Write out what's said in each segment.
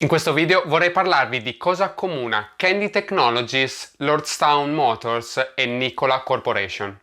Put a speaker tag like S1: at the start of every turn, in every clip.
S1: In questo video vorrei parlarvi di cosa accomuna Kandi Technologies, Lordstown Motors e Nikola Corporation.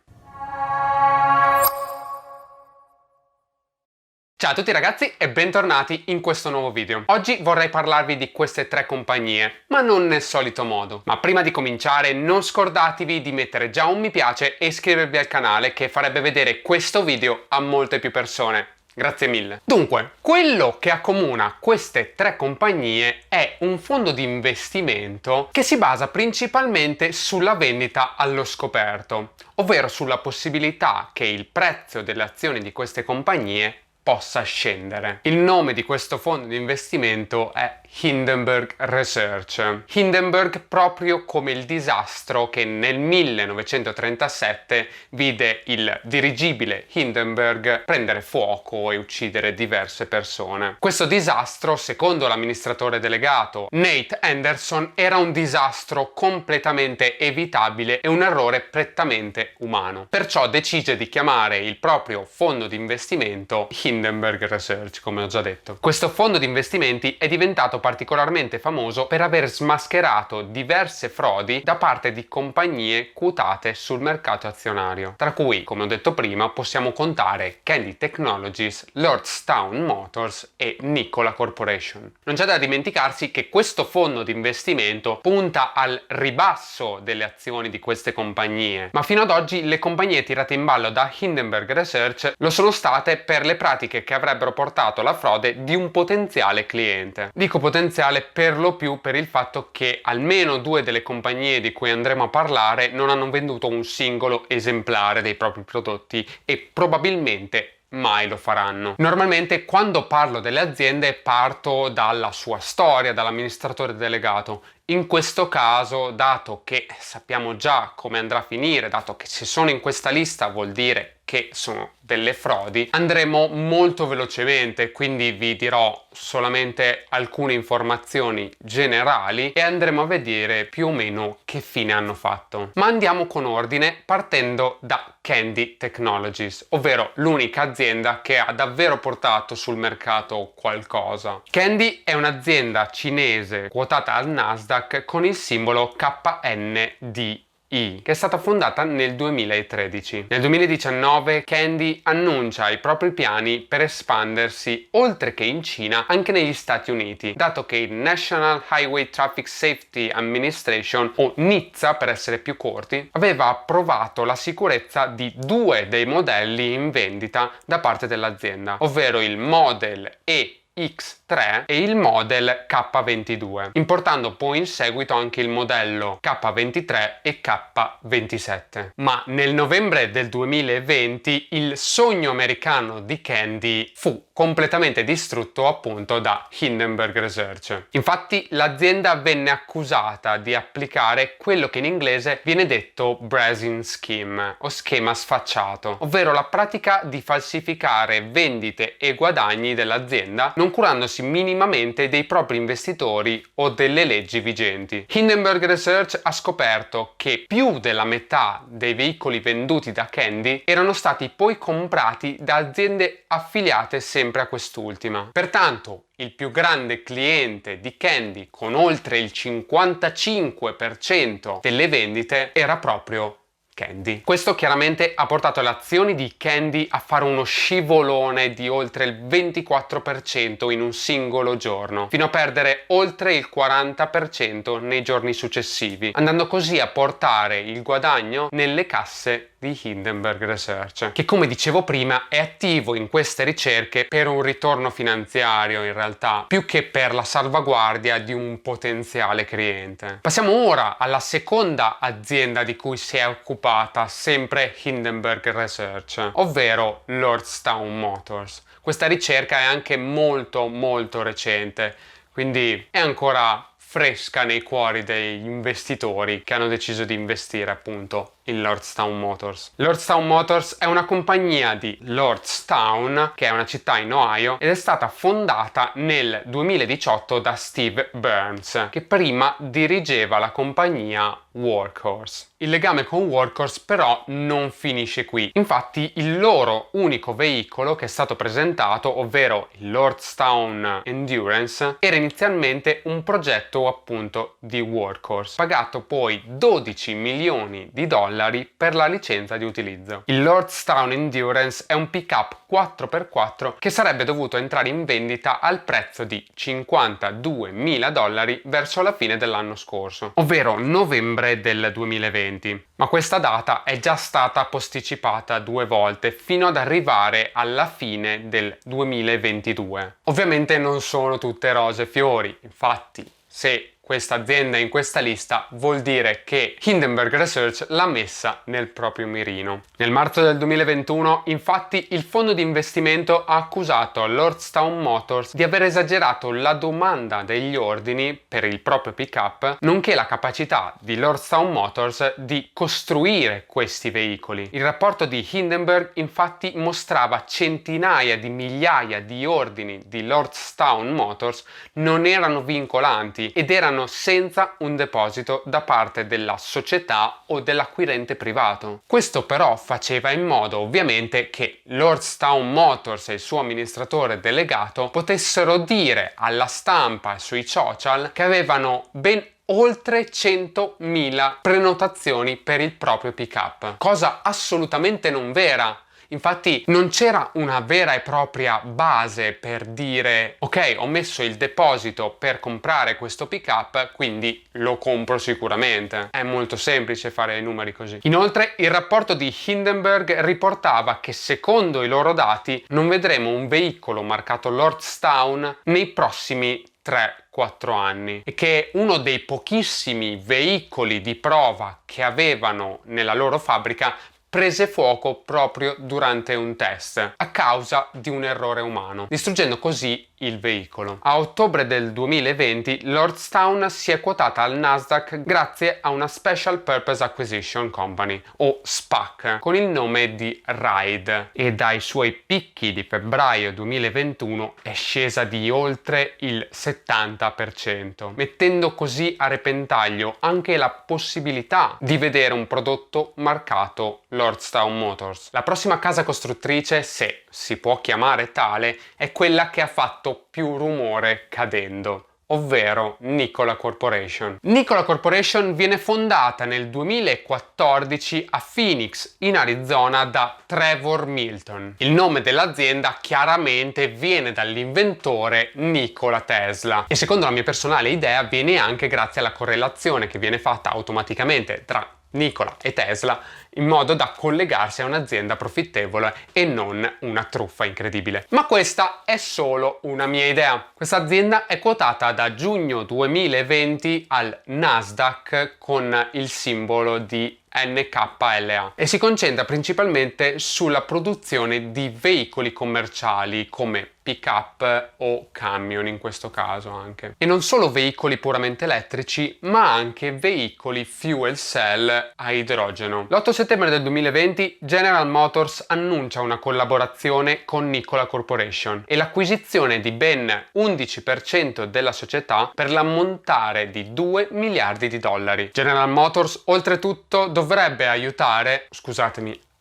S1: Ciao a tutti ragazzi e bentornati in questo nuovo video. Oggi vorrei parlarvi di queste tre compagnie, ma non nel solito modo. Ma prima di cominciare non scordatevi di mettere già un mi piace e iscrivervi al canale che farebbe vedere questo video a molte più persone. Grazie mille. Dunque, quello che accomuna queste tre compagnie è un fondo di investimento che si basa principalmente sulla vendita allo scoperto, ovvero sulla possibilità che il prezzo delle azioni di queste compagnie possa scendere. Il nome di questo fondo di investimento è Hindenburg Research. Hindenburg proprio come il disastro che nel 1937 vide il dirigibile Hindenburg prendere fuoco e uccidere diverse persone. Questo disastro, secondo l'amministratore delegato Nate Anderson, era un disastro completamente evitabile e un errore prettamente umano. Perciò decise di chiamare il proprio fondo di investimento Hindenburg Research, come ho già detto. Questo fondo di investimenti è diventato particolarmente famoso per aver smascherato diverse frodi da parte di compagnie quotate sul mercato azionario, tra cui, come ho detto prima, possiamo contare Kandi Technologies, Lordstown Motors e Nikola Corporation. Non c'è da dimenticarsi che questo fondo di investimento punta al ribasso delle azioni di queste compagnie, ma fino ad oggi le compagnie tirate in ballo da Hindenburg Research lo sono state per le pratiche che avrebbero portato alla frode di un potenziale cliente. Dico potenziale per lo più per il fatto che almeno due delle compagnie di cui andremo a parlare non hanno venduto un singolo esemplare dei propri prodotti e probabilmente mai lo faranno. Normalmente quando parlo delle aziende parto dalla sua storia, dall'amministratore delegato. In questo caso, dato che sappiamo già come andrà a finire, dato che se sono in questa lista vuol dire che sono delle frodi, andremo molto velocemente, quindi vi dirò solamente alcune informazioni generali e andremo a vedere più o meno che fine hanno fatto. Ma andiamo con ordine partendo da Kandi Technologies, ovvero l'unica azienda che ha davvero portato sul mercato qualcosa. Kandi è un'azienda cinese quotata al Nasdaq con il simbolo KNDI, che è stata fondata nel 2013. Nel 2019 Kandi annuncia i propri piani per espandersi oltre che in Cina anche negli Stati Uniti, dato che il National Highway Traffic Safety Administration, o NHTSA per essere più corti, aveva approvato la sicurezza di due dei modelli in vendita da parte dell'azienda, ovvero il Model E X3 e il Model K22, importando poi in seguito anche il modello K23 e K27. Ma nel novembre del 2020 il sogno americano di Kandi fu completamente distrutto appunto da Hindenburg Research. Infatti l'azienda venne accusata di applicare quello che in inglese viene detto Bracing Scheme o schema sfacciato, ovvero la pratica di falsificare vendite e guadagni dell'azienda non curandosi minimamente dei propri investitori o delle leggi vigenti. Hindenburg Research ha scoperto che più della metà dei veicoli venduti da Kandi erano stati poi comprati da aziende affiliate sempre a quest'ultima. Pertanto, il più grande cliente di Kandi, con oltre il 55% delle vendite, era proprio Kandi. Questo chiaramente ha portato le azioni di Kandi a fare uno scivolone di oltre il 24% in un singolo giorno, fino a perdere oltre il 40% nei giorni successivi, andando così a portare il guadagno nelle casse di Hindenburg Research, che come dicevo prima è attivo in queste ricerche per un ritorno finanziario in realtà, più che per la salvaguardia di un potenziale cliente. Passiamo ora alla seconda azienda di cui si è occupata sempre Hindenburg Research, ovvero Lordstown Motors. Questa ricerca è anche molto recente, quindi è ancora fresca nei cuori degli investitori che hanno deciso di investire appunto il Lordstown Motors? Lordstown Motors è una compagnia di Lordstown, che è una città in Ohio, ed è stata fondata nel 2018 da Steve Burns, che prima dirigeva la compagnia Workhorse. Il legame con Workhorse però non finisce qui. Infatti il loro unico veicolo che è stato presentato, ovvero il Lordstown Endurance, era inizialmente un progetto appunto di Workhorse, pagato poi 12 milioni di dollari per la licenza di utilizzo. Il Lordstown Endurance è un pick-up 4x4 che sarebbe dovuto entrare in vendita al prezzo di 52 mila dollari verso la fine dell'anno scorso, ovvero novembre del 2020, ma questa data è già stata posticipata 2 volte fino ad arrivare alla fine del 2022. Ovviamente non sono tutte rose e fiori, infatti se questa azienda è in questa lista vuol dire che Hindenburg Research l'ha messa nel proprio mirino. Nel marzo del 2021, infatti, il fondo di investimento ha accusato Lordstown Motors di aver esagerato la domanda degli ordini per il proprio pick-up, nonché la capacità di Lordstown Motors di costruire questi veicoli. Il rapporto di Hindenburg, infatti, mostrava centinaia di migliaia di ordini di Lordstown Motors non erano vincolanti ed erano senza un deposito da parte della società o dell'acquirente privato. Questo però faceva in modo ovviamente che Lordstown Motors e il suo amministratore delegato potessero dire alla stampa e sui social che avevano ben oltre 100.000 prenotazioni per il proprio pick-up, cosa assolutamente non vera. Infatti non c'era una vera e propria base per dire ok, ho messo il deposito per comprare questo pick-up, quindi lo compro sicuramente. È molto semplice fare i numeri così. Inoltre il rapporto di Hindenburg riportava che secondo i loro dati non vedremo un veicolo marcato Lordstown nei prossimi 3-4 anni, e che uno dei pochissimi veicoli di prova che avevano nella loro fabbrica prese fuoco proprio durante un test a causa di un errore umano, distruggendo così il veicolo. A ottobre del 2020 Lordstown si è quotata al Nasdaq grazie a una Special Purpose Acquisition Company, o SPAC, con il nome di RIDE, e dai suoi picchi di febbraio 2021 è scesa di oltre il 70%, mettendo così a repentaglio anche la possibilità di vedere un prodotto marcato Lordstown Motors. La prossima casa costruttrice, se si può chiamare tale, è quella che ha fatto più rumore cadendo, ovvero Nikola Corporation. Nikola Corporation viene fondata nel 2014 a Phoenix, in Arizona, da Trevor Milton. Il nome dell'azienda chiaramente viene dall'inventore Nikola Tesla e secondo la mia personale idea viene anche grazie alla correlazione che viene fatta automaticamente tra Nikola e Tesla, in modo da collegarsi a un'azienda profittevole e non una truffa incredibile. Ma questa è solo una mia idea. Questa azienda è quotata da giugno 2020 al Nasdaq con il simbolo di NKLA e si concentra principalmente sulla produzione di veicoli commerciali come pick-up o camion in questo caso anche. E non solo veicoli puramente elettrici, ma anche veicoli fuel cell a idrogeno. L'8 settembre del 2020 General Motors annuncia una collaborazione con Nikola Corporation e l'acquisizione di ben 11% della società per l'ammontare di 2 miliardi di dollari. General Motors oltretutto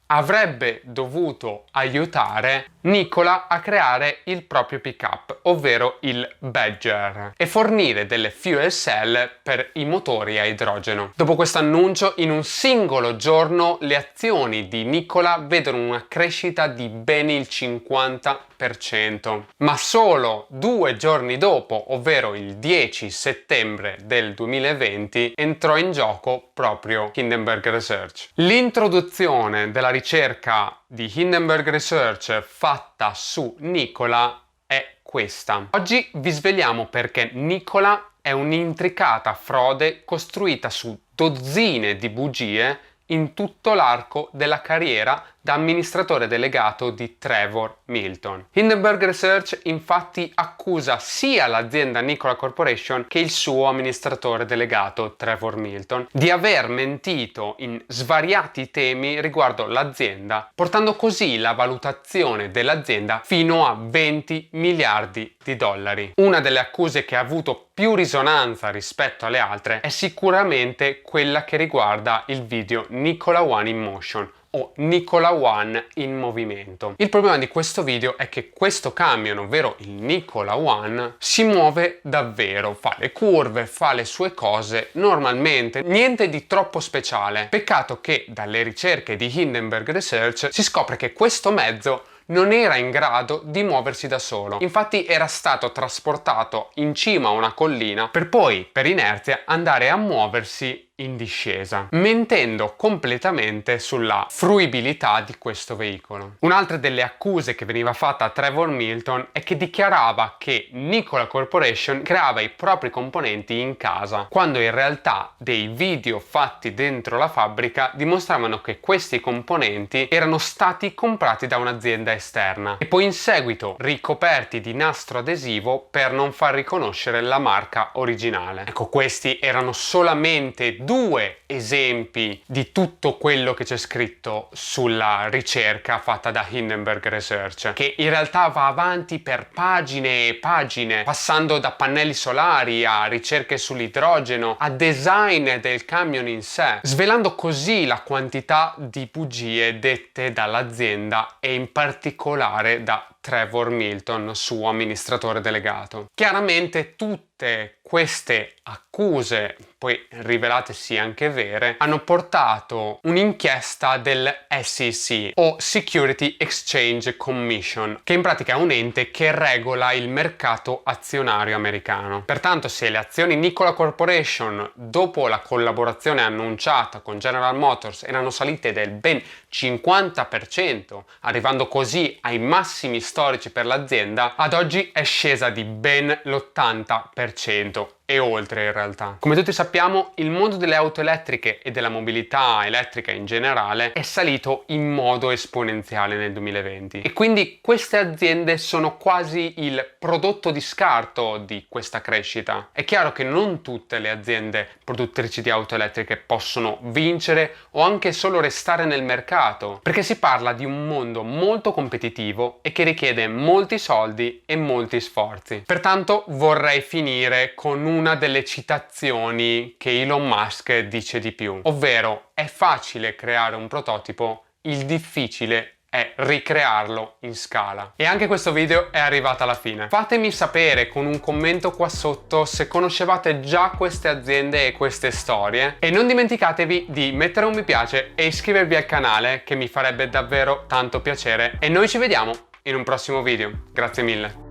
S1: avrebbe dovuto aiutare Nikola a creare il proprio pick-up, ovvero il Badger, e fornire delle fuel cell per i motori a idrogeno. Dopo questo annuncio, in un singolo giorno, le azioni di Nikola vedono una crescita di ben il 50%. Ma solo 2 giorni dopo, ovvero il 10 settembre del 2020, entrò in gioco proprio Hindenburg Research. L'introduzione della ricerca di Hindenburg Research fatta su Nikola è questa. Oggi vi sveliamo perché Nikola è un'intricata frode costruita su dozzine di bugie in tutto l'arco della carriera da amministratore delegato di Trevor Milton. Hindenburg Research infatti accusa sia l'azienda Nikola Corporation che il suo amministratore delegato Trevor Milton di aver mentito in svariati temi riguardo l'azienda, portando così la valutazione dell'azienda fino a 20 miliardi di dollari. Una delle accuse che ha avuto più risonanza rispetto alle altre è sicuramente quella che riguarda il video Nikola One in Motion o Nikola One in movimento. Il problema di questo video è che questo camion, ovvero il Nikola One, si muove davvero, fa le curve, fa le sue cose normalmente, niente di troppo speciale. Peccato che dalle ricerche di Hindenburg Research si scopre che questo mezzo non era in grado di muoversi da solo. Infatti era stato trasportato in cima a una collina per poi, per inerzia, andare a muoversi in discesa, mentendo completamente sulla fruibilità di questo veicolo. Un'altra delle accuse che veniva fatta a Trevor Milton è che dichiarava che Nikola Corporation creava i propri componenti in casa, quando in realtà dei video fatti dentro la fabbrica dimostravano che questi componenti erano stati comprati da un'azienda esterna e poi in seguito ricoperti di nastro adesivo per non far riconoscere la marca originale. Ecco, questi erano solamente due esempi di tutto quello che c'è scritto sulla ricerca fatta da Hindenburg Research, che in realtà va avanti per pagine e pagine, passando da pannelli solari a ricerche sull'idrogeno a design del camion in sé, svelando così la quantità di bugie dette dall'azienda e in particolare da Trevor Milton, suo amministratore delegato. Chiaramente tutte queste accuse, poi rivelatesi anche vere, hanno portato un'inchiesta del SEC o Security Exchange Commission, che in pratica è un ente che regola il mercato azionario americano. Pertanto, se le azioni Nikola Corporation, dopo la collaborazione annunciata con General Motors, erano salite del ben 50%, arrivando così ai massimi storici per l'azienda, ad oggi è scesa di ben l'80% e oltre in realtà. Come tutti sappiamo, il mondo delle auto elettriche e della mobilità elettrica in generale è salito in modo esponenziale nel 2020 e quindi queste aziende sono quasi il prodotto di scarto di questa crescita. È chiaro che non tutte le aziende produttrici di auto elettriche possono vincere o anche solo restare nel mercato, perché si parla di un mondo molto competitivo e che richiede molti soldi e molti sforzi. Pertanto vorrei finire con una delle citazioni che Elon Musk dice di più, ovvero: è facile creare un prototipo, il difficile è ricrearlo in scala. E anche questo video è arrivato alla fine. Fatemi sapere con un commento qua sotto se conoscevate già queste aziende e queste storie, e non dimenticatevi di mettere un mi piace e iscrivervi al canale, che mi farebbe davvero tanto piacere, e noi ci vediamo in un prossimo video. Grazie mille.